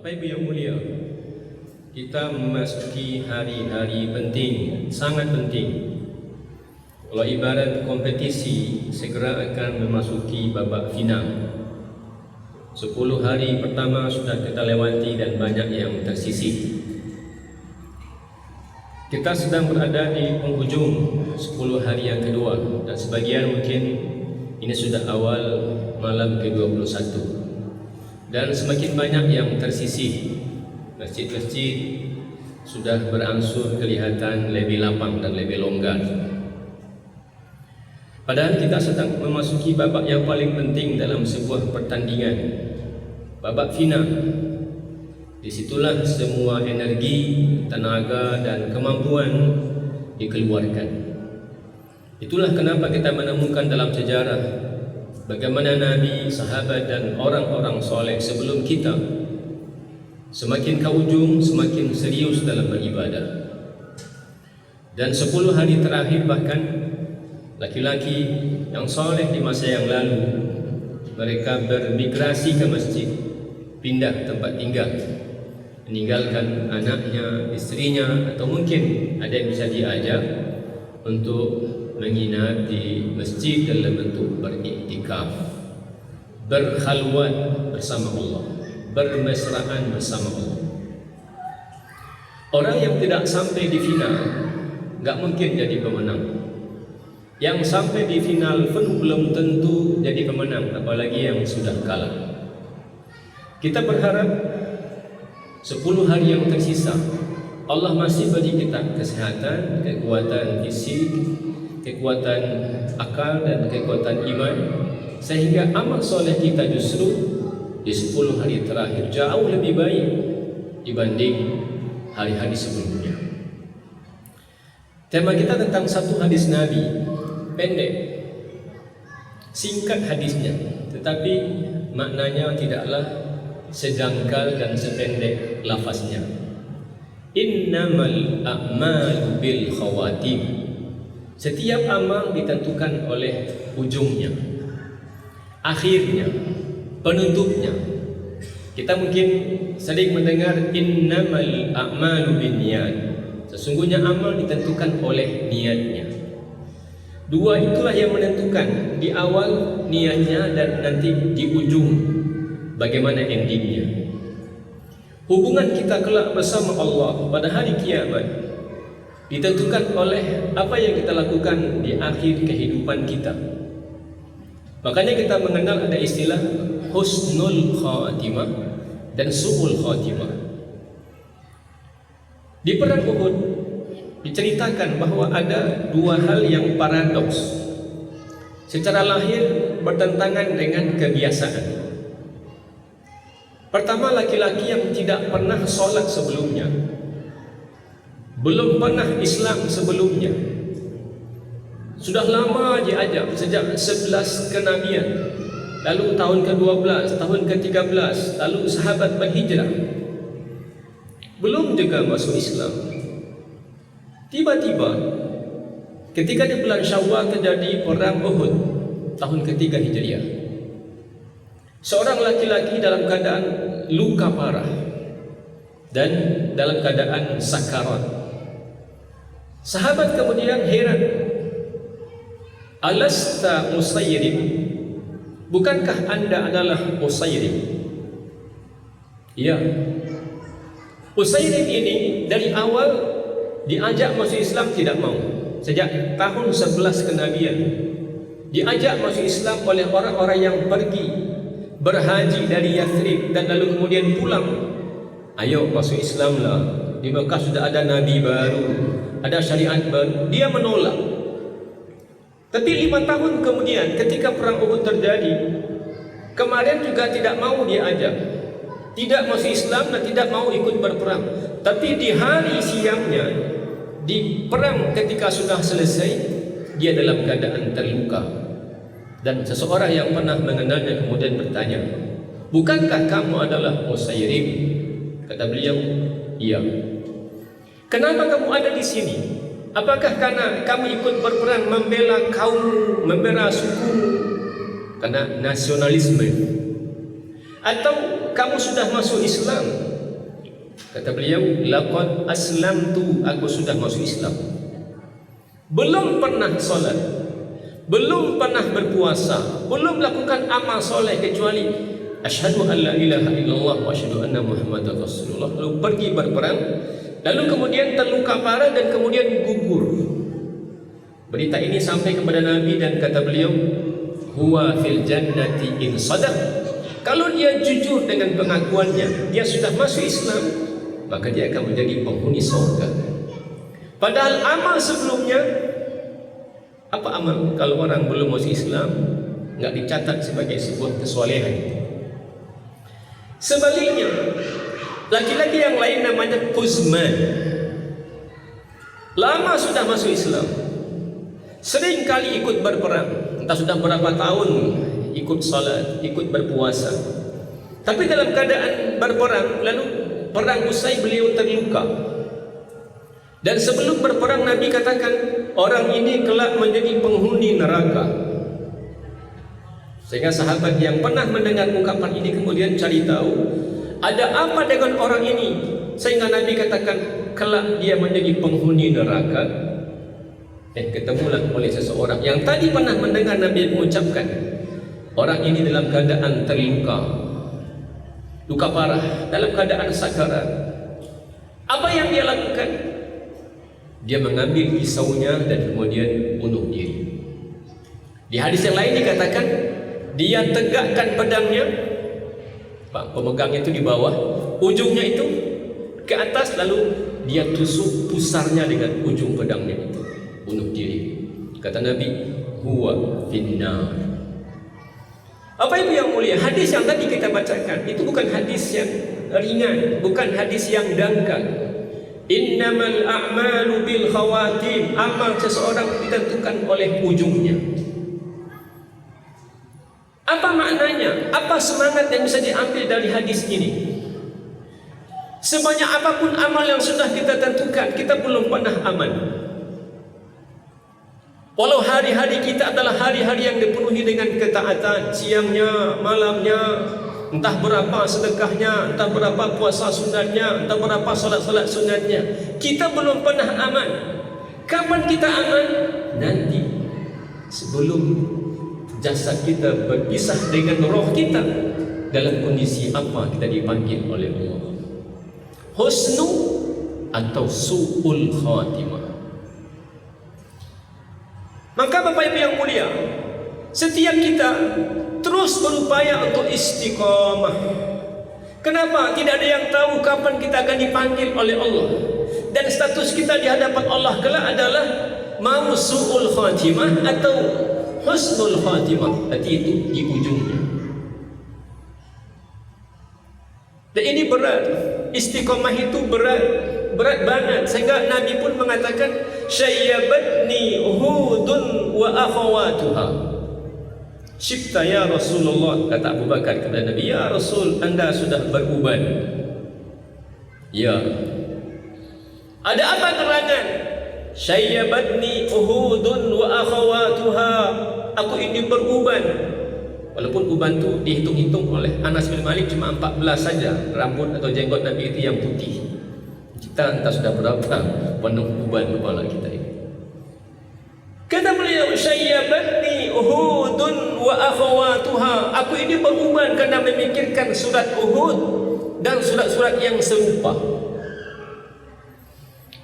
Bapak Ibu yang mulia, kita memasuki hari-hari penting, sangat penting. Kalau ibarat kompetisi, segera akan memasuki babak final. 10 hari pertama sudah kita lewati dan banyak yang tersisih. Kita sedang berada di penghujung 10 hari yang kedua, dan sebagian mungkin ini sudah awal malam ke-21. Dan semakin banyak yang tersisih. Masjid-masjid sudah berangsur kelihatan lebih lapang dan lebih longgar. Padahal kita sedang memasuki babak yang paling penting dalam sebuah pertandingan, babak final. Disitulah semua energi, tenaga dan kemampuan dikeluarkan. Itulah kenapa kita menemukan dalam sejarah bagaimana Nabi, sahabat dan orang-orang soleh sebelum kita semakin ke ujung semakin serius dalam beribadah. Dan 10 hari terakhir bahkan laki-laki yang soleh di masa yang lalu, mereka bermigrasi ke masjid, pindah tempat tinggal, meninggalkan anaknya, istrinya, atau mungkin ada yang bisa diajak untuk menginap di masjid dalam bentuk beriktikaf, berkhalwat bersama Allah, bermesraan bersama Allah. Orang yang tidak sampai di final gak mungkin jadi pemenang. Yang sampai di final pun belum tentu jadi pemenang, apalagi yang sudah kalah. Kita berharap 10 hari yang tersisa Allah masih bagi kita kesehatan, kekuatan fisik, kekuatan akal dan kekuatan iman, sehingga amal soleh kita justru di 10 hari terakhir jauh lebih baik dibanding hari-hari sebelumnya. Tema kita tentang satu hadis Nabi, pendek, singkat hadisnya, tetapi maknanya tidaklah sedangkal dan sependek lafaznya. Innamal a'malu bil khawatim. Setiap amal ditentukan oleh ujungnya, akhirnya, penutupnya. Kita mungkin sering mendengar innamal a'malu binniyat. Sesungguhnya amal ditentukan oleh niatnya. Dua itulah yang menentukan, di awal niatnya dan nanti di ujung bagaimana endingnya. Hubungan kita kelak bersama Allah pada hari kiamat ditentukan oleh apa yang kita lakukan di akhir kehidupan kita. Makanya kita mengenal ada istilah husnul khatimah dan su'ul khatimah. Di perang Uhud diceritakan bahwa ada dua hal yang paradoks. Secara lahir bertentangan dengan kebiasaan. Pertama, laki-laki yang tidak pernah sholat sebelumnya, belum pernah Islam sebelumnya, sudah lama diajak sejak 11 kenabian, lalu tahun ke-12, tahun ke-13, lalu sahabat berhijrah, belum juga masuk Islam. Tiba-tiba ketika di bulan Syawal terjadi perang Uhud tahun ke-3 Hijriah, seorang laki-laki dalam keadaan luka parah dan dalam keadaan sakarat. Sahabat kemudian heran, alasta Usairim, bukankah anda adalah Usairim? Ya, Usairim ini dari awal diajak masuk Islam tidak mau. Sejak tahun 11 kenabian diajak masuk Islam oleh orang-orang yang pergi berhaji dari Yathrib dan lalu kemudian pulang. Ayo masuk Islamlah, di Mekah sudah ada nabi baru, ada syariat baru. Dia menolak. Tapi 5 tahun kemudian ketika perang Uhud terjadi, kemarin juga tidak mau diajak, tidak masuk Islam dan tidak mau ikut berperang. Tapi di hari siangnya, di perang ketika sudah selesai, dia dalam keadaan terluka. Dan seseorang yang pernah mengenalnya kemudian bertanya, bukankah kamu adalah Usairim? Kata beliau, iya. Kenapa kamu ada di sini? Apakah karena kamu ikut berperang membela kaum, membela suku, karena nasionalisme? Atau kamu sudah masuk Islam Kata beliau, laqad aslamtu, aku sudah masuk Islam. Belum pernah solat, belum pernah berpuasa, belum melakukan amal soleh kecuali asyhadu an la ilaha illallah wa asyhadu anna muhammadar rasulullah. Lalu pergi berperang, lalu kemudian terluka parah dan kemudian gugur. Berita ini sampai kepada Nabi dan kata beliau, huwa fil jannati in sadaq. Kalau dia jujur dengan pengakuannya, dia sudah masuk Islam, maka dia akan menjadi penghuni surga. Padahal amal sebelumnya, apa amal kalau orang belum masuk Islam enggak dicatat sebagai sebuah kesolehan. Sebaliknya, laki-laki yang lain namanya Kuzman, lama sudah masuk Islam, sering kali ikut berperang, entah sudah berapa tahun ikut salat, ikut berpuasa. Tapi dalam keadaan berperang, lalu perang usai beliau terluka. Dan sebelum berperang Nabi katakan, orang ini kelak menjadi penghuni neraka. Sehingga sahabat yang pernah mendengar ungkapan ini kemudian cari tahu, ada apa dengan orang ini sehingga Nabi katakan kelak dia menjadi penghuni neraka. Ketemulah oleh seseorang yang tadi pernah mendengar Nabi mengucapkan, orang ini dalam keadaan terluka, luka parah, dalam keadaan sakarat. Apa yang dia lakukan? Dia mengambil pisaunya dan kemudian bunuh diri. Di hadis yang lain dikatakan, dia tegakkan pedangnya, pemegangnya itu di bawah, ujungnya itu ke atas, lalu dia tusuk pusarnya dengan ujung pedangnya itu, bunuh diri. Kata Nabi, huwa finnar. Apa itu yang mulia? Hadis yang tadi kita bacakan itu bukan hadis yang ringan, bukan hadis yang dangkal. Innamal a'malu bil khawatim. Amal seseorang ditentukan oleh ujungnya. Apa maknanya? Apa semangat yang bisa diambil dari hadis ini? Sebanyak apapun amal yang sudah kita tentukan, kita belum pernah aman. Walau hari-hari kita adalah hari-hari yang dipenuhi dengan ketaatan, siangnya, malamnya, entah berapa sedekahnya, entah berapa puasa sunatnya, entah berapa salat-salat sunatnya, kita belum pernah aman. Kapan kita aman? Nanti, sebelum jasad kita berpisah dengan roh kita, dalam kondisi apa kita dipanggil oleh Allah, husnu atau su'ul khatimah. Maka Bapak Ibu yang mulia, setiap kita terus berupaya untuk istiqamah. Kenapa? Tidak ada yang tahu kapan kita akan dipanggil oleh Allah. Dan status kita di hadapan Allah kelak adalah mau su'ul khatimah atau husnul khatimah. Arti itu di ujungnya. Dan ini berat. Istiqamah itu berat banget, sehingga Nabi pun mengatakan, syayyabatni Uhudun wa akhawatuha. Syibta ya Rasulullah, kata Abu Bakar kepada Nabi, ya Rasul, anda sudah beruban. Ya. Ada apa gerangan? Syayyabatni Uhudun wa akhawatuha. Aku ini beruban. Walaupun uban itu dihitung-hitung oleh Anas bin Malik cuma 14 saja rambut atau jenggot Nabi itu yang putih. Kita entah sudah berapa penuh uban kepala kita ini. Kata beliau, syayyabatni Uhudun wa akhawatuha. Aku ini beruban karena memikirkan surat Uhud dan surat-surat yang serupa.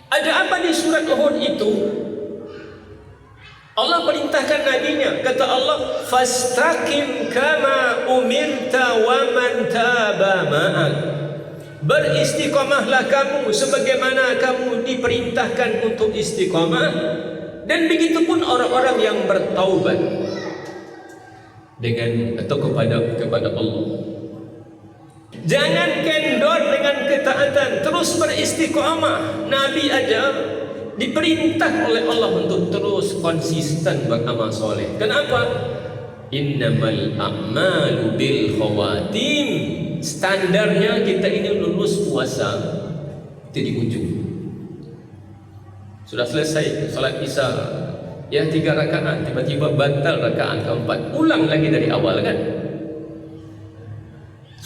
Ada apa di surat Uhud itu? Allah perintahkan nabinya, kata Allah, fastaqim kama umirta wa man taba ma'ak. Beristiqamahlah kamu sebagaimana kamu diperintahkan untuk istiqamah, dan begitu pun orang-orang yang bertaubat dengan atau kepada Allah. Jangan kendor dengan ketaatan, terus beristiqamah. Nabi aja diperintah oleh Allah untuk terus konsisten beramal soleh. Kenapa? Innamal a'malu bil khawatim. Standarnya kita ini lulus puasa itu di ujung. Sudah selesai salat isya, ya 3 rakaat, tiba-tiba batal rakaat keempat, ulang lagi dari awal kan?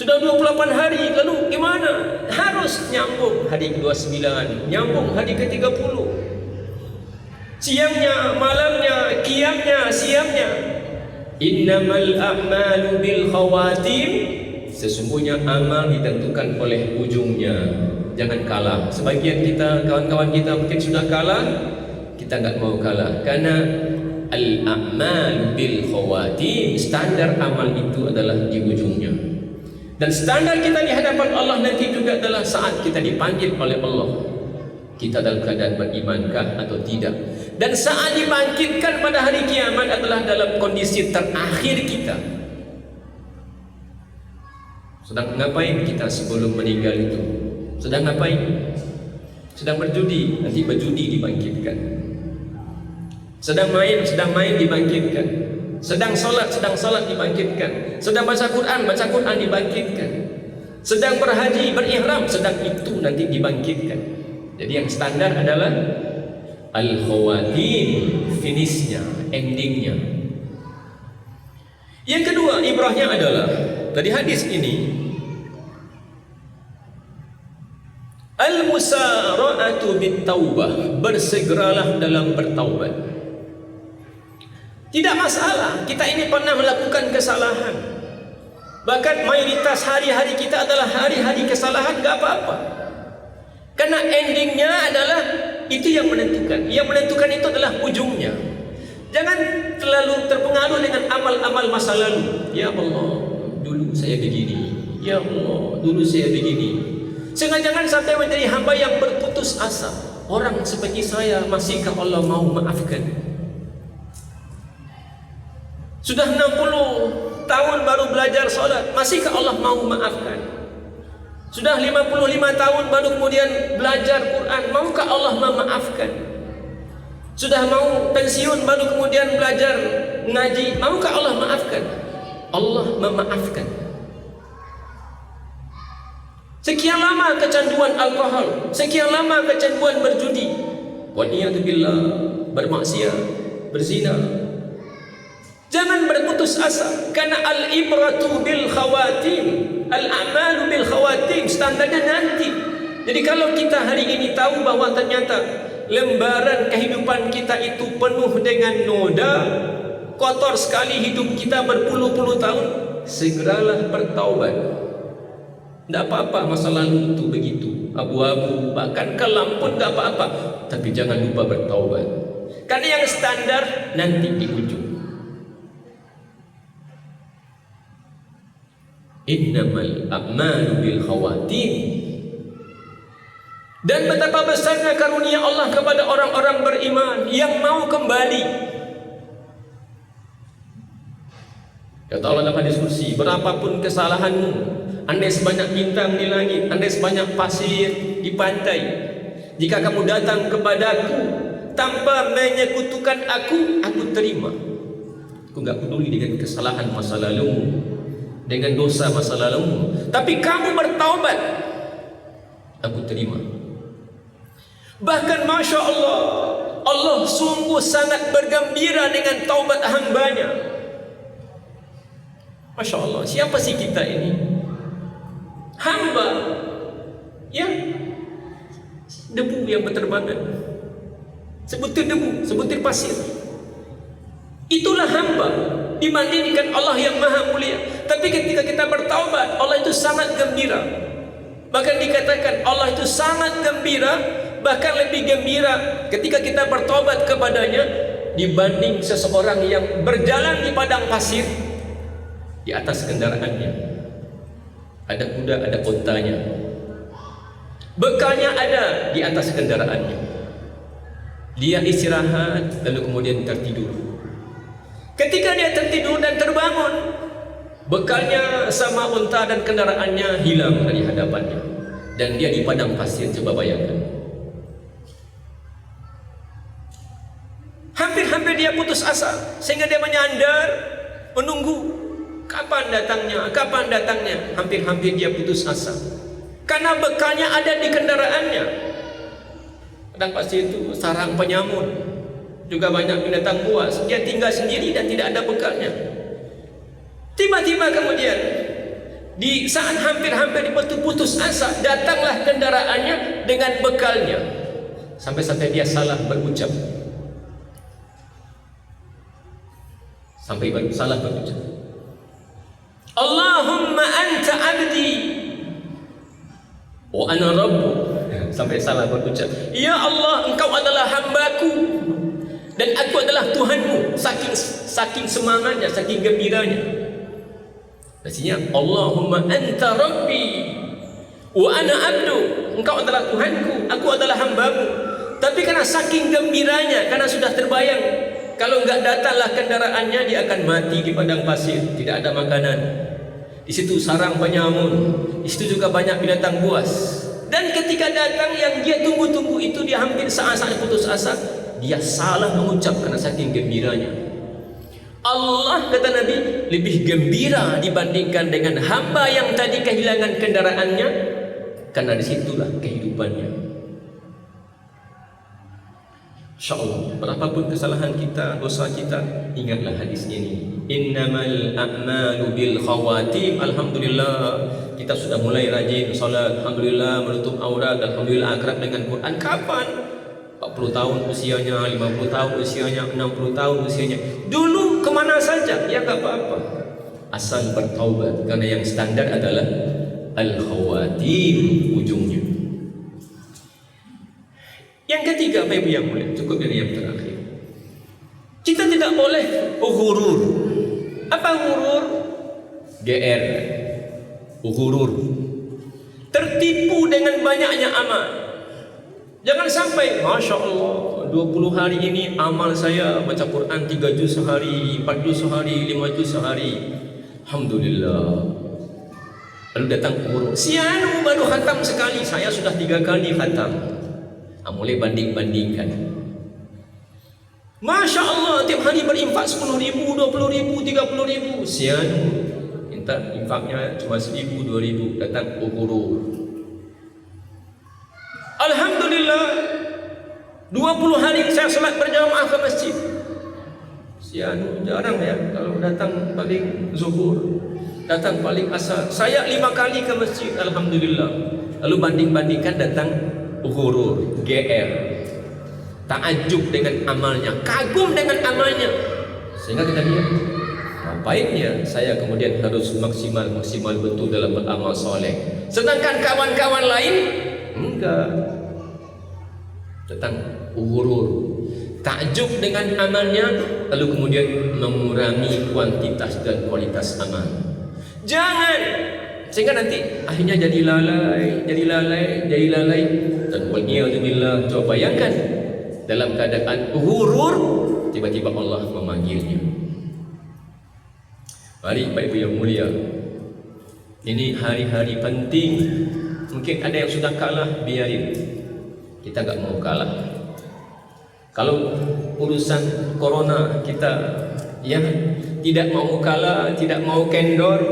Sudah 28 hari, lalu gimana? Harus nyambung hari ke-29, nyambung hari ke-30. Siangnya, malamnya, qiyamnya, siamnya. Innamal a'malu bil khawatim. Sesungguhnya amal ditentukan oleh ujungnya. Jangan kalah. Sebagian kita, kawan-kawan kita mungkin sudah kalah. Kita enggak mau kalah. Karena al-a'malu bil khawatim, standar amal itu adalah di ujungnya. Dan standar kita di hadapan Allah nanti juga adalah saat kita dipanggil oleh Allah. Kita dalam keadaan berimankah atau tidak. Dan saat dibangkitkan pada hari kiamat adalah dalam kondisi terakhir kita. Sedang ngapain kita sebelum meninggal itu? Sedang ngapain? Sedang berjudi, nanti berjudi dibangkitkan. Sedang main dibangkitkan. Sedang solat dibangkitkan. Sedang baca Quran dibangkitkan. Sedang berhaji, berihram, sedang itu nanti dibangkitkan. Jadi yang standar adalah al-khawatim, finishnya, endingnya. Yang kedua, ibrahnya adalah dari hadis ini, al-musara'atu bit-taubah, bersegeralah dalam bertaubat. Tidak masalah, kita ini pernah melakukan kesalahan. Bahkan mayoritas hari-hari kita adalah hari-hari kesalahan, gak apa-apa. Karena endingnya adalah itu yang menentukan. Yang menentukan itu adalah ujungnya. Jangan terlalu terpengaruh dengan amal-amal masa lalu. Ya Allah, dulu saya begini. Ya Allah, dulu saya begini. Jangan sampai menjadi hamba yang berputus asa. Orang seperti saya, masihkah Allah mau maafkan? Sudah 60 tahun baru belajar solat, masihkah Allah mau maafkan? Sudah 55 tahun baru kemudian belajar Quran, maukah Allah memaafkan? Sudah mau pensiun baru kemudian belajar ngaji, maukah Allah maafkan? Allah memaafkan. Sekian lama kecanduan alkohol, sekian lama kecanduan berjudi, waliyadzubillah, bermaksiat, berzina. Jangan berputus asa, karena al-ibratu bil khawatim, al-a'malu bil khawatim, standarnya nanti. Jadi kalau kita hari ini tahu bahwa ternyata lembaran kehidupan kita itu penuh dengan noda, kotor sekali hidup kita berpuluh-puluh tahun, segeralah bertaubat. Tidak apa-apa masa lalu itu begitu, abu-abu, bahkan kelam pun tidak apa-apa, tapi jangan lupa bertaubat. Karena yang standar nanti di ujung. Innamal a'malu bil khawatim. Dan betapa besarnya karunia Allah kepada orang-orang beriman yang mau kembali. Kata Allah dalam hadis kursi, berapapun kesalahanmu, andai sebanyak bintang di langit, andai sebanyak pasir di pantai, jika kamu datang kepadaku tanpa menyekutukan aku terima. Aku enggak peduli dengan kesalahan masa lalu, dengan dosa masa lalu, tapi kamu bertaubat, aku terima. Bahkan Masya Allah, Allah sungguh sangat bergembira dengan taubat hambanya. Masya Allah, siapa sih kita ini? Hamba, ya, debu yang berterbangan, sebutir debu, sebutir pasir. Itulah hamba dibandingkan Allah yang maha mulia. Tapi ketika kita bertaubat, Allah itu sangat gembira. Bahkan dikatakan Allah itu sangat gembira, bahkan lebih gembira ketika kita bertaubat kepadanya dibanding seseorang yang berjalan di padang pasir di atas kendaraannya. Ada kuda, ada ontanya, bekalnya ada di atas kendaraannya. Dia istirahat lalu kemudian tertidur. Ketika dia tertidur dan terbangun, bekalnya sama unta dan kendaraannya hilang dari hadapannya, dan dia di padang pasir. Coba bayangkan. Hampir-hampir dia putus asa, sehingga dia menyandar, menunggu kapan datangnya. Hampir-hampir dia putus asa, karena bekalnya ada di kendaraannya. Padang pasir itu sarang penyamun, juga banyak binatang buas. Dia tinggal sendiri dan tidak ada bekalnya. Tiba-tiba kemudian Di saat hampir-hampir putus asa, datanglah kendaraannya dengan bekalnya. Sampai-sampai dia salah berucap. Allahumma anta abdi wa ana rabbu. Sampai salah berucap. Ya Allah, engkau adalah hambaku dan aku adalah Tuhanmu. Saking semangatnya, saking gembiranya. Maksudnya Allahumma anta rabbi wa ana abdu, engkau adalah Tuhanku, aku adalah hambamu. Tapi karena saking gembiranya, karena sudah terbayang kalau enggak datanglah kendaraannya, dia akan mati di padang pasir, tidak ada makanan. Di situ sarang penyamun, di situ juga banyak binatang buas. Dan ketika datang yang dia tunggu-tunggu itu, dia hampir saat-saat putus asa, dia salah mengucap karena saking gembiranya. Allah, kata Nabi, lebih gembira dibandingkan dengan hamba yang tadi kehilangan kendaraannya, karena disitulah kehidupannya. InsyaAllah, berapapun kesalahan kita, dosa kita, ingatlah hadis ini. Innamal a'malu bil khawatim. Alhamdulillah, kita sudah mulai rajin salat. Alhamdulillah, menutup aurat. Alhamdulillah, akrab dengan Quran. Kapan? 40 tahun usianya, 50 tahun usianya, 60 tahun usianya. Dulu kemana saja, ya gak apa-apa, asal bertaubat. Karena yang standar adalah al-khawatim, ujungnya. Yang ketiga, Bapak Ibu yang mulia, cukup dari yang terakhir, kita tidak boleh ghurur. Apa ghurur? GR, ghurur, tertipu dengan banyaknya amal. Jangan sampai, Masya Allah, 20 hari ini amal saya baca Quran 3 juz sehari, 4 juz sehari, 5 juz sehari, Alhamdulillah. Lalu datang guru, sianu baru khatam sekali, saya sudah 3 kali khatam. Mulai banding-bandingkan. Masya Allah, tiap hari berinfak 10.000, 20.000, 30.000. Sianu, minta infaknya cuma 1.000, 2.000, datang guru. Alhamdulillah, 20 hari saya salat berjamaah ke masjid. Sianu, jarang ya kalau datang paling zuhur, datang paling asar. Saya 5 kali ke masjid, Alhamdulillah. Lalu banding-bandingkan, datang ghurur, GR, takjub dengan amalnya, kagum dengan amalnya, sehingga kita lihat baiknya saya kemudian harus maksimal betul dalam beramal soleh, sedangkan kawan-kawan lain enggak. Datang ghurur, takjub dengan amalnya, lalu kemudian mengurangi kuantitas dan kualitas amal. Jangan, sehingga nanti akhirnya jadi lalai. Dan waliyadzubillah, coba bayangkan dalam keadaan ghurur, tiba-tiba Allah memanggilnya. Mari Bapak Ibu yang mulia, ini hari-hari penting. Mungkin ada yang sudah kalah, biarin, kita gak mau kalah. Kalau urusan corona kita ya tidak mau kalah, tidak mau kendor,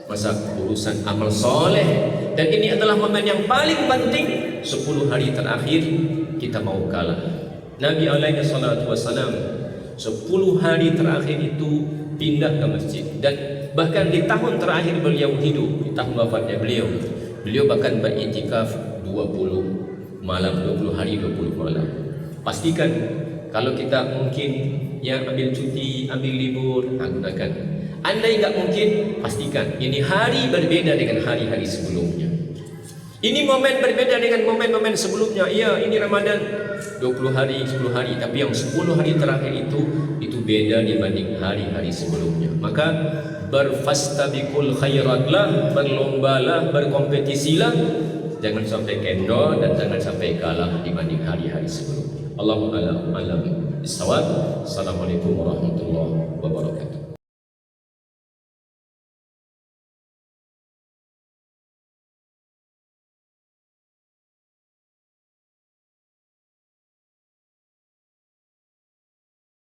masa urusan amal soleh. Dan ini adalah momen yang paling penting, 10 hari terakhir kita mau kalah. Nabi alaihi salatu wassalam 10 hari terakhir itu pindah ke masjid. Dan bahkan di tahun terakhir beliau hidup, di tahun wafatnya beliau bahkan beriktikaf 20 malam, 20 hari 20 malam. Pastikan kalau kita mungkin yang ambil cuti, ambil libur, gunakan. Andai nggak mungkin, pastikan ini hari berbeda dengan hari-hari sebelumnya. Ini momen berbeda dengan momen-momen sebelumnya. Iya, ini Ramadan 20 hari, 10 hari, tapi yang 10 hari terakhir itu beda dibanding hari-hari sebelumnya. Maka berfastabiqul khairatlah, berlombalah, berkompetisilah, jangan sampai kendor dan jangan sampai kalah dibanding hari-hari sebelumnya. Allahu a'lam bissawab. Assalamualaikum warahmatullahi wabarakatuh.